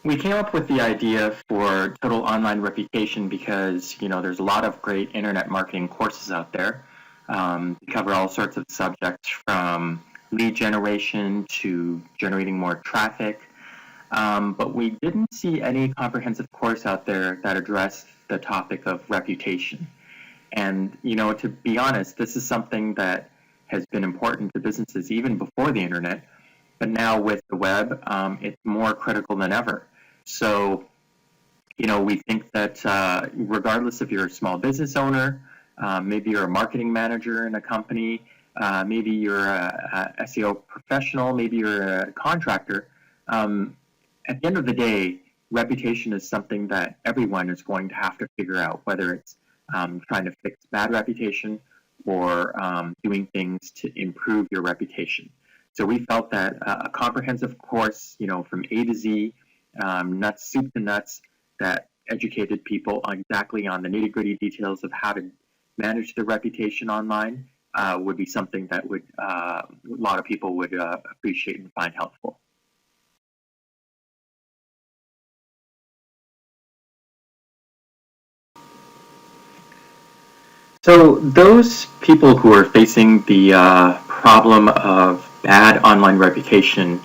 We came up with the idea for Total Online Reputation because, there's a lot of great internet marketing courses out there. They cover all sorts of subjects from lead generation to generating more traffic. But we didn't see any comprehensive course out there that addressed the topic of reputation. And, to be honest, this is something that has been important to businesses even before the internet. But now with the web, it's more critical than ever. So, we think that regardless if you're a small business owner, maybe you're a marketing manager in a company, maybe you're a SEO professional, maybe you're a contractor, at the end of the day, reputation is something that everyone is going to have to figure out, whether it's trying to fix bad reputation or doing things to improve your reputation. So we felt that a comprehensive course, from A to Z, soup to nuts, that educated people exactly on the nitty-gritty details of how to manage their reputation online would be something that would a lot of people would appreciate and find helpful. So those people who are facing the problem of bad online reputation,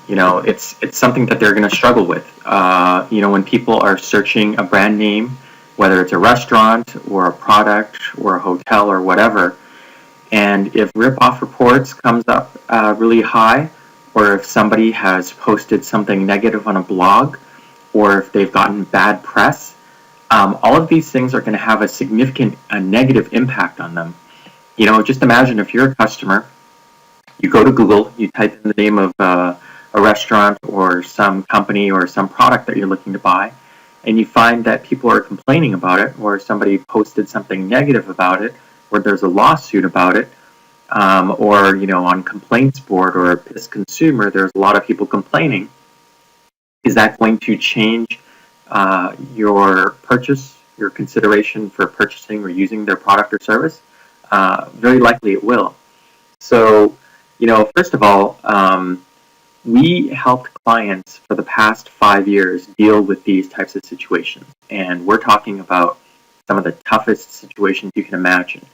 it's something that they're going to struggle with. When people are searching a brand name, whether it's a restaurant or a product or a hotel or whatever, and if rip-off reports comes up really high, or if somebody has posted something negative on a blog, or if they've gotten bad press, all of these things are going to have a significant negative impact on them. Just imagine if you're a customer, you go to Google, you type in the name of a restaurant or some company or some product that you're looking to buy, and you find that people are complaining about it, or somebody posted something negative about it, or there's a lawsuit about it, or on complaints board or Piss Consumer, there's a lot of people complaining. Is that going to change your purchase, your consideration for purchasing or using their product or service? Very likely it will. So, first of all, we helped clients for the past 5 years deal with these types of situations. And we're talking about some of the toughest situations you can imagine.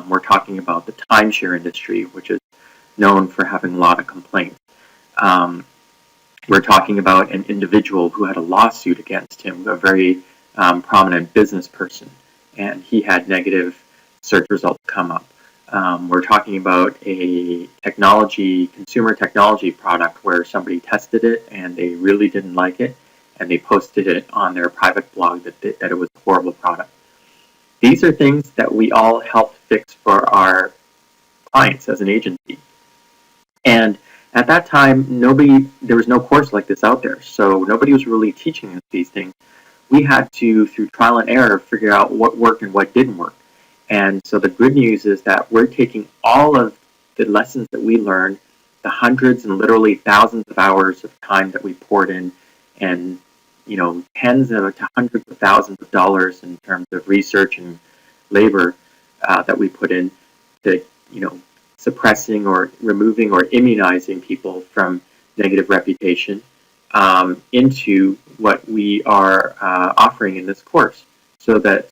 We're talking about the timeshare industry, which is known for having a lot of complaints. We're talking about an individual who had a lawsuit against him, a very prominent business person, and he had negative search results come up. We're talking about a consumer technology product where somebody tested it and they really didn't like it, and they posted it on their private blog that it was a horrible product. These are things that we all helped fix for our clients as an agency. And at that time, there was no course like this out there, so nobody was really teaching us these things. We had to, through trial and error, figure out what worked and what didn't work. And so the good news is that we're taking all of the lessons that we learned, the hundreds and literally thousands of hours of time that we poured in, and tens to hundreds of thousands of dollars in terms of research and labor that we put in to suppressing or removing or immunizing people from negative reputation into what we are offering in this course, so that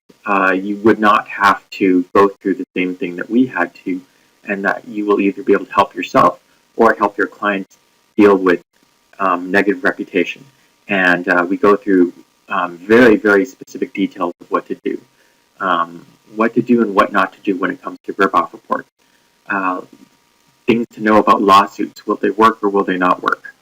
you would not have to go through the same thing that we had to, and that you will either be able to help yourself or help your clients deal with negative reputation. And we go through very, very specific details of what to do and what not to do when it comes to rip-off reports. Things to know about lawsuits. Will they work or will they not work?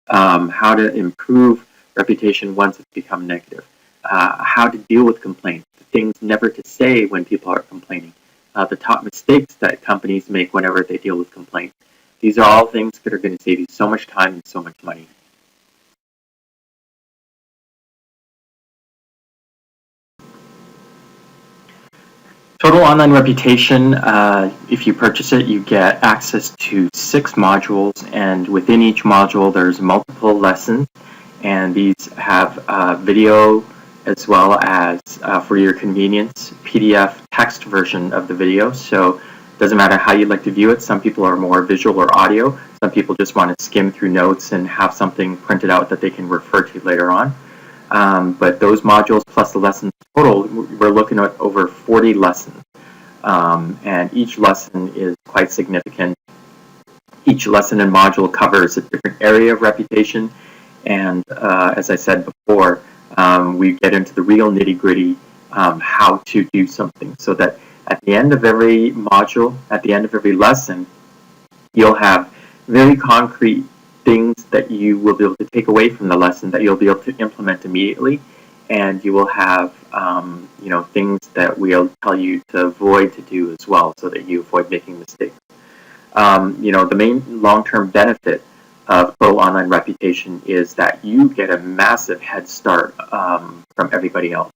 How to improve reputation once it's become negative. How to deal with complaints. The things never to say when people are complaining. The top mistakes that companies make whenever they deal with complaints. These are all things that are going to save you so much time and so much money. Total Online Reputation, if you purchase it, you get access to 6 modules, and within each module there's multiple lessons, and these have video as well as, for your convenience, PDF text version of the video. So Doesn't matter how you'd like to view it. Some people are more visual or audio. Some people just want to skim through notes and have something printed out that they can refer to later on. But those modules plus the lessons total, we're looking at over 40 lessons. And each lesson is quite significant. Each lesson and module covers a different area of reputation. And as I said before, we get into the real nitty-gritty how to do something, so that at the end of every module, at the end of every lesson, you'll have very concrete things that you will be able to take away from the lesson that you'll be able to implement immediately, and you will have things that we'll tell you to avoid to do as well, so that you avoid making mistakes. The main long-term benefit of Total Online Reputation is that you get a massive head start from everybody else.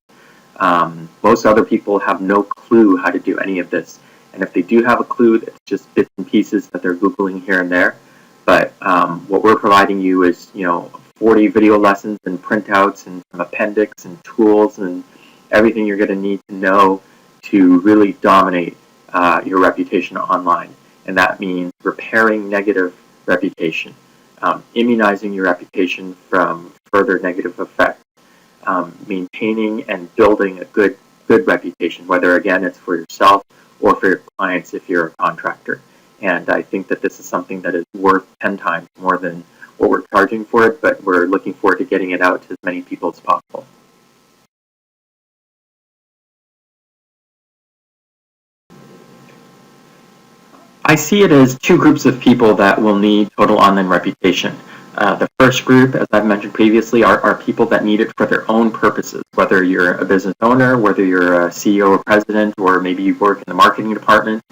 Most other people have no clue how to do any of this, and if they do have a clue, it's just bits and pieces that they're Googling here and there. But what we're providing you is 40 video lessons and printouts and some appendix and tools and everything you're going to need to know to really dominate your reputation online. And that means repairing negative reputation, immunizing your reputation from further negative effects, maintaining and building a good reputation, whether again it's for yourself or for your clients if you're a contractor. And I think that this is something that is worth 10 times more than what we're charging for it, but we're looking forward to getting it out to as many people as possible. I see it as two groups of people that will need Total Online Reputation. The first group, as I've mentioned previously, are people that need it for their own purposes, whether you're a business owner, whether you're a CEO or president, or maybe you work in the marketing department,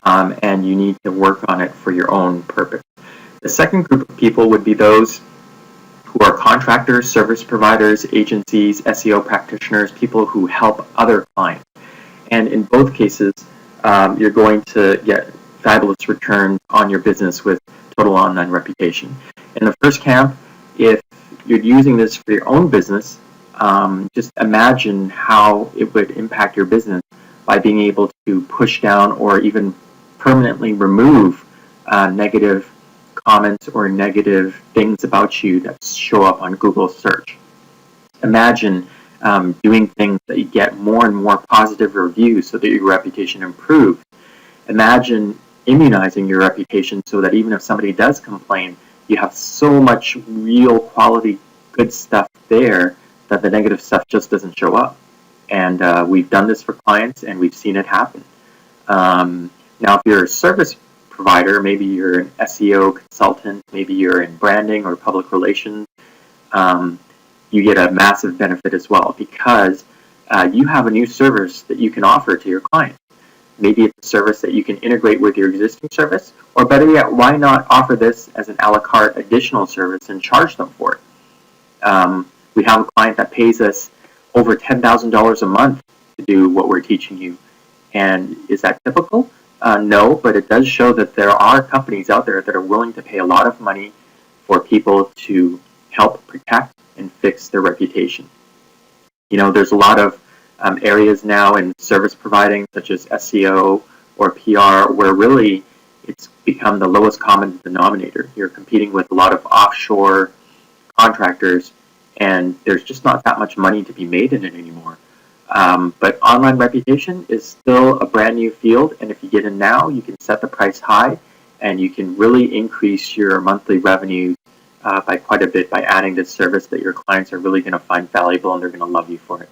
and you need to work on it for your own purpose. The second group of people would be those who are contractors, service providers, agencies, SEO practitioners, people who help other clients. And in both cases, you're going to get fabulous returns on your business with Total Online Reputation. In the first camp, if you're using this for your own business, just imagine how it would impact your business by being able to push down or even permanently remove negative comments or negative things about you that show up on Google search. Imagine doing things that you get more and more positive reviews so that your reputation improves. Imagine immunizing your reputation so that even if somebody does complain, you have so much real quality good stuff there that the negative stuff just doesn't show up. And we've done this for clients and we've seen it happen. Now, if you're a service provider, maybe you're an SEO consultant, maybe you're in branding or public relations, you get a massive benefit as well, because you have a new service that you can offer to your clients. Maybe it's a service that you can integrate with your existing service, or better yet, why not offer this as an a la carte additional service and charge them for it? We have a client that pays us over $10,000 a month to do what we're teaching you. And is that typical? No, but it does show that there are companies out there that are willing to pay a lot of money for people to help protect and fix their reputation. There's a lot of areas now in service providing, such as SEO or PR, where really it's become the lowest common denominator. You're competing with a lot of offshore contractors, and there's just not that much money to be made in it anymore. But online reputation is still a brand new field, and if you get in now, you can set the price high, and you can really increase your monthly revenue by quite a bit by adding this service that your clients are really going to find valuable, and they're going to love you for it.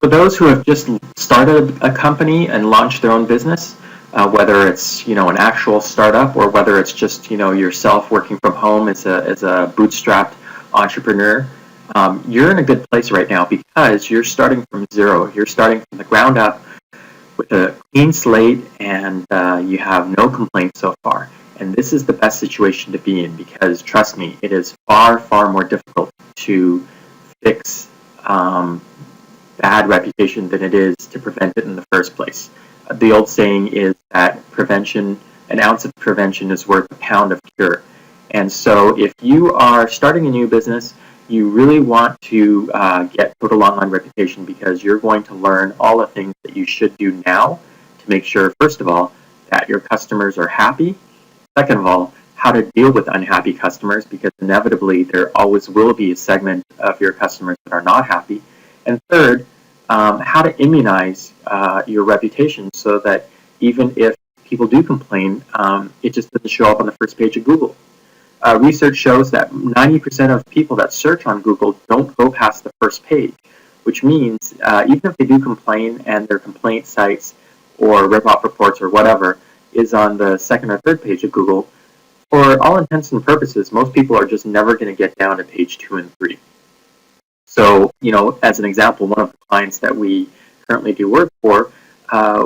For those who have just started a company and launched their own business, whether it's an actual startup or whether it's just yourself working from home as a bootstrapped entrepreneur, you're in a good place right now because you're starting from zero. You're starting from the ground up with a clean slate, and you have no complaints so far. And this is the best situation to be in because, trust me, it is far, far more difficult to fix bad reputation than it is to prevent it in the first place. The old saying is that an ounce of prevention is worth a pound of cure. And so if you are starting a new business, you really want to get Total Online Reputation, because you're going to learn all the things that you should do now to make sure, first of all, that your customers are happy. Second of all, how to deal with unhappy customers, because inevitably there always will be a segment of your customers that are not happy. And third, how to immunize your reputation so that even if people do complain, it just doesn't show up on the first page of Google. Research shows that 90% of people that search on Google don't go past the first page, which means even if they do complain and their complaint sites or rip-off reports or whatever is on the second or third page of Google, for all intents and purposes, most people are just never going to get down to page 2 and 3. So, as an example, one of the clients that we currently do work for,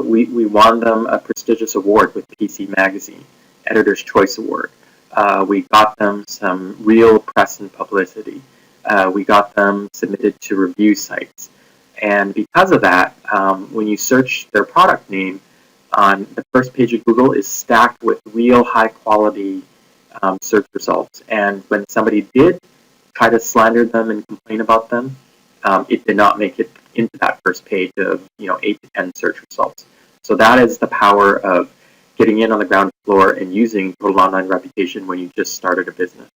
we won them a prestigious award with PC Magazine, Editor's Choice Award. We got them some real press and publicity. We got them submitted to review sites. And because of that, when you search their product name, on the first page of Google is stacked with real high quality search results. And when somebody did try to slander them and complain about them, it did not make it into that first page of 8 to 10 search results. So that is the power of getting in on the ground floor and using Total Online Reputation when you just started a business.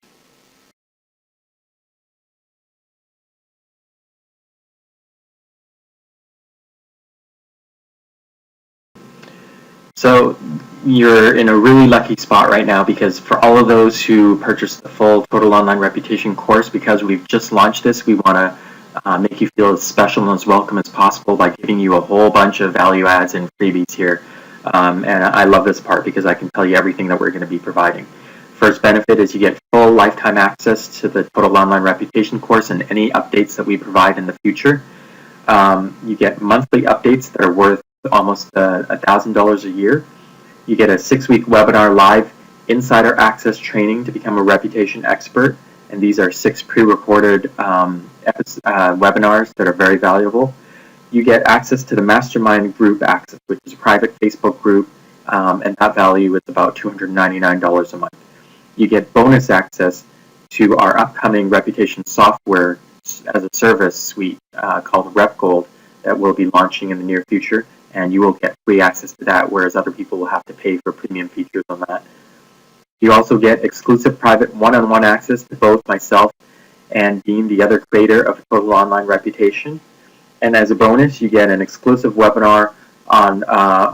So you're in a really lucky spot right now, because for all of those who purchased the full Total Online Reputation course, because we've just launched this, we want to make you feel as special and as welcome as possible by giving you a whole bunch of value adds and freebies here. And I love this part because I can tell you everything that we're going to be providing. First benefit is you get full lifetime access to the Total Online Reputation course and any updates that we provide in the future. You get monthly updates that are worth almost $1,000 a year. You get a 6-week webinar live insider access training to become a reputation expert. And these are 6 pre-recorded webinars that are very valuable. You get access to the Mastermind Group Access, which is a private Facebook group, and that value is about $299 a month. You get bonus access to our upcoming reputation software as a service suite called RepGold that we'll be launching in the near future, and you will get free access to that, whereas other people will have to pay for premium features on that. You also get exclusive private one-on-one access to both myself and Dean, the other creator of Total Online Reputation. And as a bonus, you get an exclusive webinar on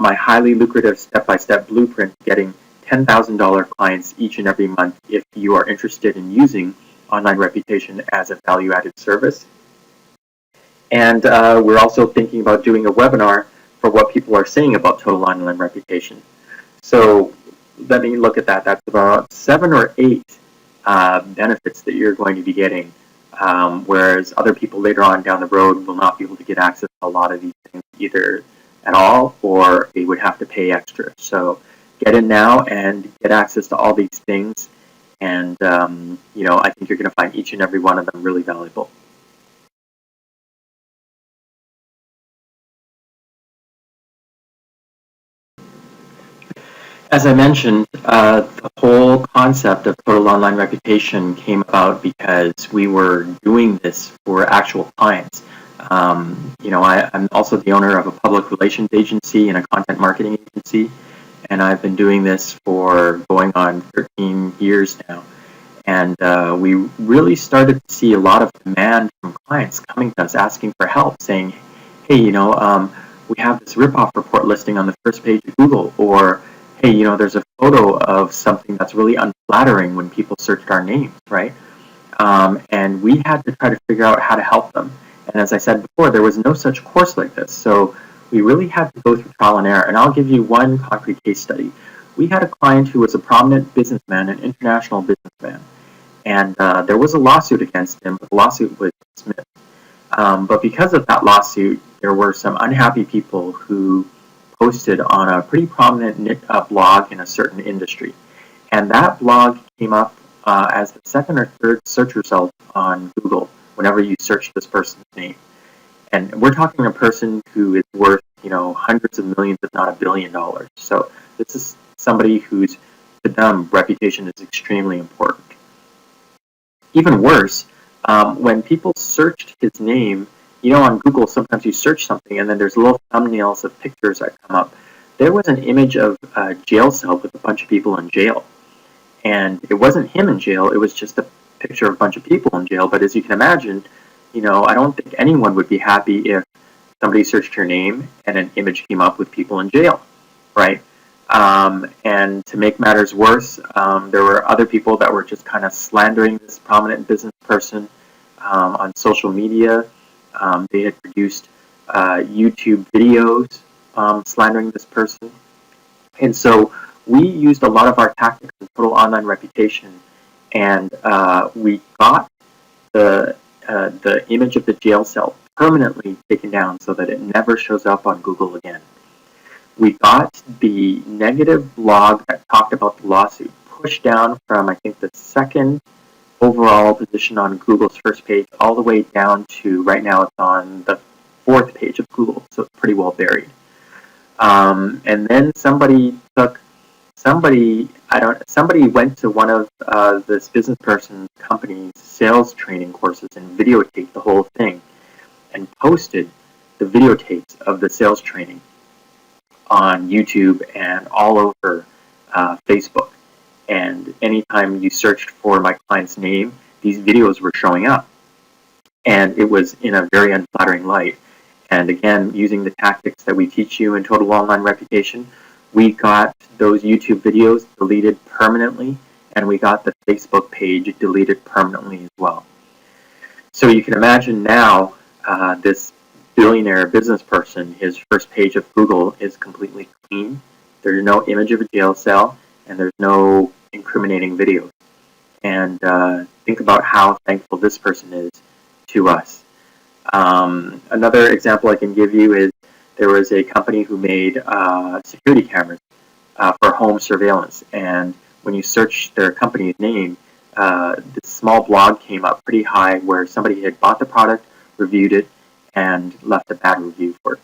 my highly lucrative step-by-step blueprint getting $10,000 clients each and every month if you are interested in using online reputation as a value-added service. And we're also thinking about doing a webinar for what people are saying about Total Online Reputation. So let me look at that. That's about 7 or 8 benefits that you're going to be getting. Whereas other people later on down the road will not be able to get access to a lot of these things either at all, or they would have to pay extra. So get in now and get access to all these things, and I think you're going to find each and every one of them really valuable. As I mentioned, the whole concept of Total Online Reputation came about because we were doing this for actual clients. I'm also the owner of a public relations agency and a content marketing agency, and I've been doing this for going on 13 years now. And we really started to see a lot of demand from clients coming to us asking for help, saying, hey, we have this ripoff report listing on the first page of Google, or hey, there's a photo of something that's really unflattering when people searched our names, right? And we had to try to figure out how to help them. And as I said before, there was no such course like this. So we really had to go through trial and error. And I'll give you one concrete case study. We had a client who was a prominent businessman, an international businessman. And there was a lawsuit against him, but the lawsuit was dismissed. But because of that lawsuit, there were some unhappy people who posted on a pretty prominent blog in a certain industry. And that blog came up as the second or third search result on Google whenever you search this person's name. And we're talking a person who is worth, hundreds of millions, if not $1 billion. So this is somebody who's to them, reputation is extremely important. Even worse, when people searched his name, on Google, sometimes you search something and then there's little thumbnails of pictures that come up. There was an image of a jail cell with a bunch of people in jail. And it wasn't him in jail, it was just a picture of a bunch of people in jail. But as you can imagine, I don't think anyone would be happy if somebody searched your name and an image came up with people in jail, right? And to make matters worse, there were other people that were just kind of slandering this prominent business person on social media. They had produced YouTube videos slandering this person. And so we used a lot of our tactics in Total Online Reputation, and we got the image of the jail cell permanently taken down so that it never shows up on Google again. We got the negative blog that talked about the lawsuit pushed down from, I think, the second overall position on Google's first page all the way down to, right now it's on the fourth page of Google, so it's pretty well buried. And then somebody went to one of this business person's company's sales training courses and videotaped the whole thing and posted the videotapes of the sales training on YouTube and all over Facebook. And anytime you searched for my client's name, these videos were showing up. And it was in a very unflattering light. And again, using the tactics that we teach you in Total Online Reputation, we got those YouTube videos deleted permanently, and we got the Facebook page deleted permanently as well. So you can imagine now this billionaire business person, his first page of Google is completely clean. There's no image of a jail cell, and there's no incriminating videos. And think about how thankful this person is to us. Another example I can give you is there was a company who made security cameras for home surveillance. And when you search their company's name, this small blog came up pretty high where somebody had bought the product, reviewed it, and left a bad review for it.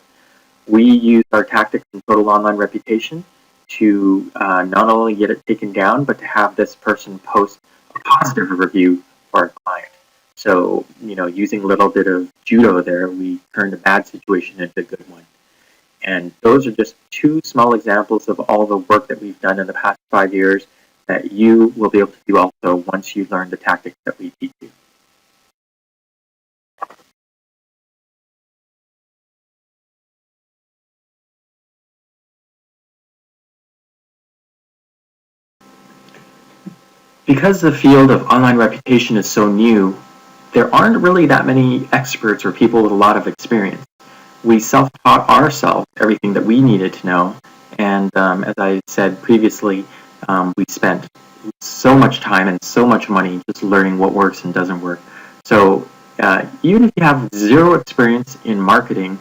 We used our tactics in Total Online Reputation to not only get it taken down, but to have this person post a positive review for our client. So, using a little bit of judo there, we turned a bad situation into a good one. And those are just two small examples of all the work that we've done in the past 5 years that you will be able to do also once you learn the tactics that we teach you. Because the field of online reputation is so new, there aren't really that many experts or people with a lot of experience. We self-taught ourselves everything that we needed to know, and as I said previously, we spent so much time and so much money just learning what works and doesn't work. So even if you have zero experience in marketing,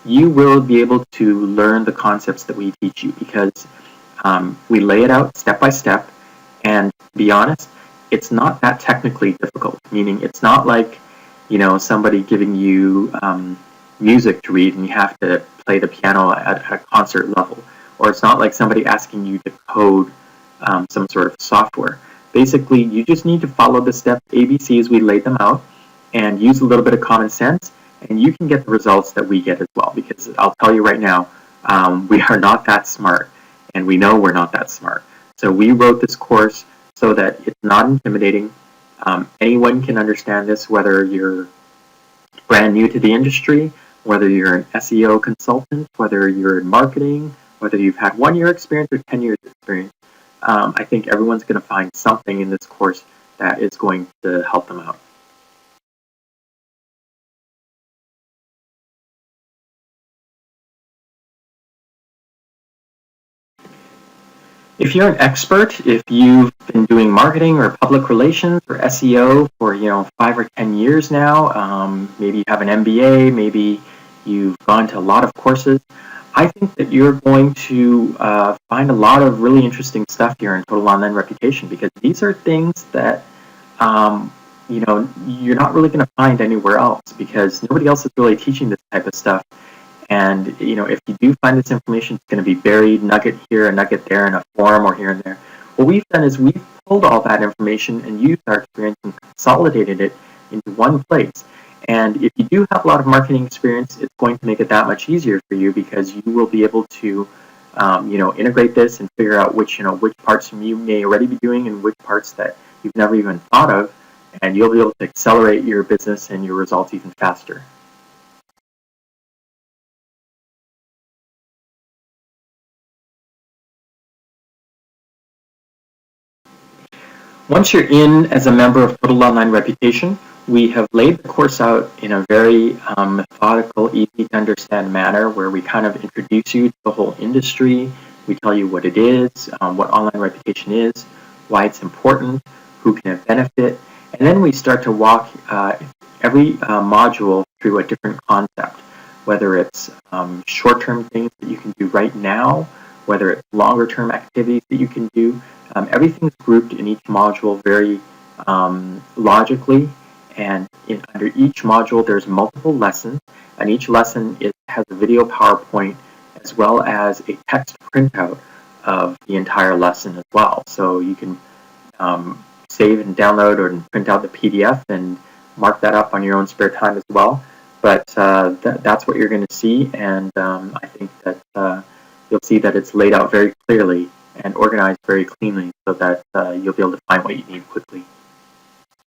you will be able to learn the concepts that we teach you because we lay it out step by step. And to be honest, it's not that technically difficult, meaning it's not like, somebody giving you music to read and you have to play the piano at a concert level. Or it's not like somebody asking you to code some sort of software. Basically, you just need to follow the steps ABC as we laid them out and use a little bit of common sense, and you can get the results that we get as well. Because I'll tell you right now, we are not that smart, and we know we're not that smart. So we wrote this course so that it's not intimidating. Anyone can understand this, whether you're brand new to the industry, whether you're an SEO consultant, whether you're in marketing, whether you've had 1 year experience or 10 years experience. I think everyone's going to find something in this course that is going to help them out. If you're an expert, if you've been doing marketing or public relations or SEO for 5 or 10 years now, maybe you have an MBA, maybe you've gone to a lot of courses, I think that you're going to find a lot of really interesting stuff here in Total Online Reputation, because these are things that you're not really going to find anywhere else, because nobody else is really teaching this type of stuff. And, if you do find this information, it's going to be buried, nugget here, a nugget there, in a forum or here and there. what we've done is we've pulled all that information and used our experience and consolidated it into one place. And if you do have a lot of marketing experience, it's going to make it that much easier for you, because you will be able to integrate this and figure out which parts you may already be doing and which parts that you've never even thought of, and you'll be able to accelerate your business and your results even faster. Once you're in as a member of Total Online Reputation, we have laid the course out in a very methodical, easy to understand manner, where we kind of introduce you to the whole industry. We tell you what it is, what online reputation is, why it's important, who can benefit, and then we start to walk every module through a different concept, whether it's short-term things that you can do right now, whether it's longer-term activities that you can do. Everything's grouped in each module very logically, and under each module there's multiple lessons, and each lesson has a video PowerPoint as well as a text printout of the entire lesson as well. So you can save and download or print out the PDF and mark that up on your own spare time as well. But that's what you're going to see, and I think that you'll see that it's laid out very clearly and organized very cleanly, so that you'll be able to find what you need quickly.